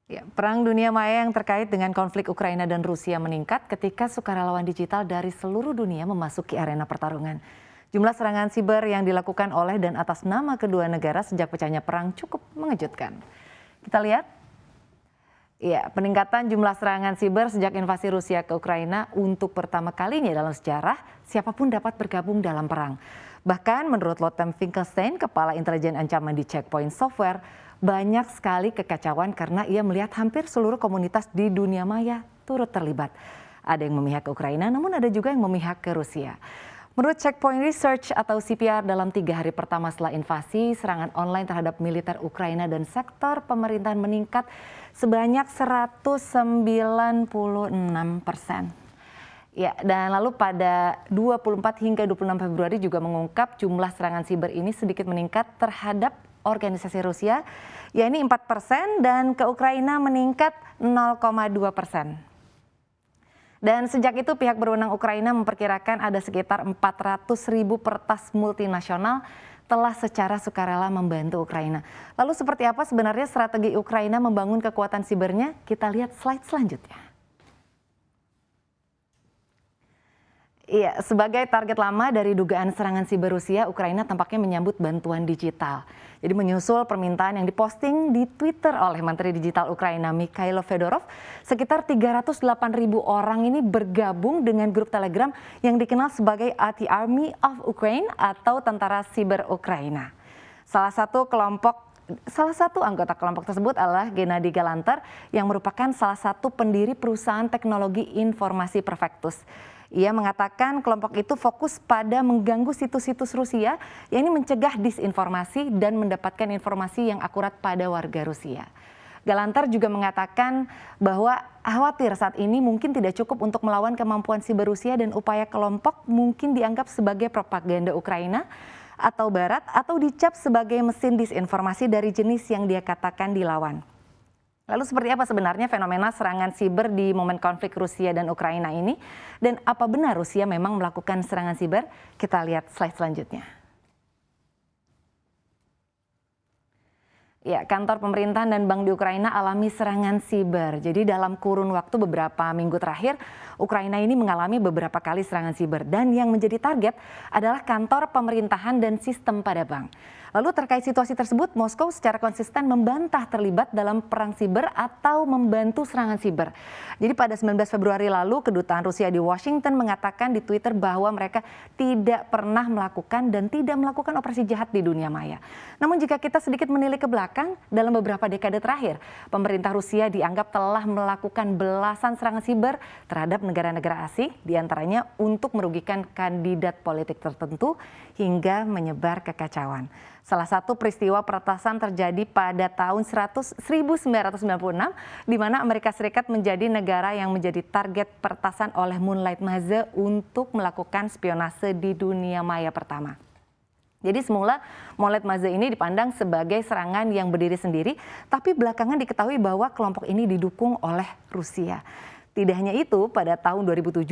Ya, perang dunia maya yang terkait dengan konflik Ukraina dan Rusia meningkat ketika sukarelawan digital dari seluruh dunia memasuki arena pertarungan. Jumlah serangan siber yang dilakukan oleh dan atas nama kedua negara sejak pecahnya perang cukup mengejutkan. Kita lihat. Ya, peningkatan jumlah serangan siber sejak invasi Rusia ke Ukraina untuk pertama kalinya dalam sejarah, siapapun dapat bergabung dalam perang. Bahkan menurut Lothar Finkelstein, kepala intelijen ancaman di Checkpoint Software, banyak sekali kekacauan karena ia melihat hampir seluruh komunitas di dunia maya turut terlibat. Ada yang memihak ke Ukraina, namun ada juga yang memihak ke Rusia. Menurut Checkpoint Research atau CPR, dalam 3 hari pertama setelah invasi, serangan online terhadap militer Ukraina dan sektor pemerintahan meningkat sebanyak 196%. Ya, dan lalu pada 24 hingga 26 Februari juga mengungkap jumlah serangan siber ini sedikit meningkat terhadap organisasi Rusia, yakni 4%, dan ke Ukraina meningkat 0,2%. Dan sejak itu pihak berwenang Ukraina memperkirakan ada sekitar 400.000 peretas multinasional telah secara sukarela membantu Ukraina. Lalu seperti apa sebenarnya strategi Ukraina membangun kekuatan sibernya? Kita lihat slide selanjutnya. Iya, sebagai target lama dari dugaan serangan siber Rusia, Ukraina tampaknya menyambut bantuan digital. Jadi menyusul permintaan yang diposting di Twitter oleh Menteri Digital Ukraina Mikhailo Fedorov, sekitar 308.000 orang ini bergabung dengan grup Telegram yang dikenal sebagai IT Army of Ukraine atau Tentara Siber Ukraina. Salah satu anggota kelompok tersebut adalah Gennady Galanter yang merupakan salah satu pendiri perusahaan teknologi informasi Perfectus. Ia mengatakan kelompok itu fokus pada mengganggu situs-situs Rusia, yakni mencegah disinformasi dan mendapatkan informasi yang akurat pada warga Rusia. Galanter juga mengatakan bahwa khawatir saat ini mungkin tidak cukup untuk melawan kemampuan siber Rusia dan upaya kelompok mungkin dianggap sebagai propaganda Ukraina atau Barat atau dicap sebagai mesin disinformasi dari jenis yang dia katakan dilawan. Lalu seperti apa sebenarnya fenomena serangan siber di momen konflik Rusia dan Ukraina ini? Dan apa benar Rusia memang melakukan serangan siber? Kita lihat slide selanjutnya. Ya, kantor pemerintahan dan bank di Ukraina alami serangan siber. Jadi dalam kurun waktu beberapa minggu terakhir, Ukraina ini mengalami beberapa kali serangan siber. Dan yang menjadi target adalah kantor pemerintahan dan sistem pada bank. Lalu terkait situasi tersebut, Moskow secara konsisten membantah terlibat dalam perang siber atau membantu serangan siber. Jadi pada 19 Februari lalu, kedutaan Rusia di Washington mengatakan di Twitter bahwa mereka tidak pernah melakukan dan tidak melakukan operasi jahat di dunia maya. Namun jika kita sedikit menilik ke belakang, dalam beberapa dekade terakhir, pemerintah Rusia dianggap telah melakukan belasan serangan siber terhadap negara-negara asing, diantaranya untuk merugikan kandidat politik tertentu hingga menyebar kekacauan. Salah satu peristiwa peretasan terjadi pada tahun 1996, di mana Amerika Serikat menjadi negara yang menjadi target peretasan oleh Moonlight Maze untuk melakukan spionase di dunia maya pertama. Jadi semula Moonlight Maze ini dipandang sebagai serangan yang berdiri sendiri, tapi belakangan diketahui bahwa kelompok ini didukung oleh Rusia. Tidak hanya itu, pada tahun 2007,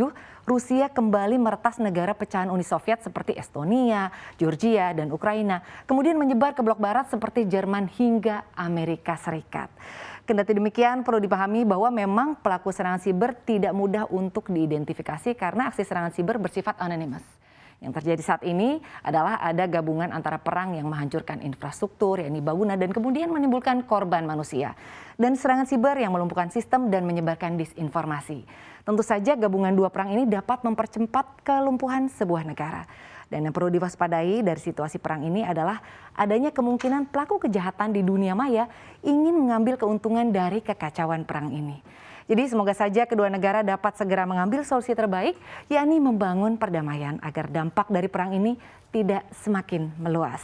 Rusia kembali meretas negara pecahan Uni Soviet seperti Estonia, Georgia, dan Ukraina. Kemudian menyebar ke blok barat seperti Jerman hingga Amerika Serikat. Kendati demikian, perlu dipahami bahwa memang pelaku serangan siber tidak mudah untuk diidentifikasi karena aksi serangan siber bersifat anonymous. Yang terjadi saat ini adalah ada gabungan antara perang yang menghancurkan infrastruktur, yakni bangunan, dan kemudian menimbulkan korban manusia. Dan serangan siber yang melumpuhkan sistem dan menyebarkan disinformasi. Tentu saja gabungan dua perang ini dapat mempercepat kelumpuhan sebuah negara. Dan yang perlu diwaspadai dari situasi perang ini adalah adanya kemungkinan pelaku kejahatan di dunia maya ingin mengambil keuntungan dari kekacauan perang ini. Jadi semoga saja kedua negara dapat segera mengambil solusi terbaik, yakni membangun perdamaian agar dampak dari perang ini tidak semakin meluas.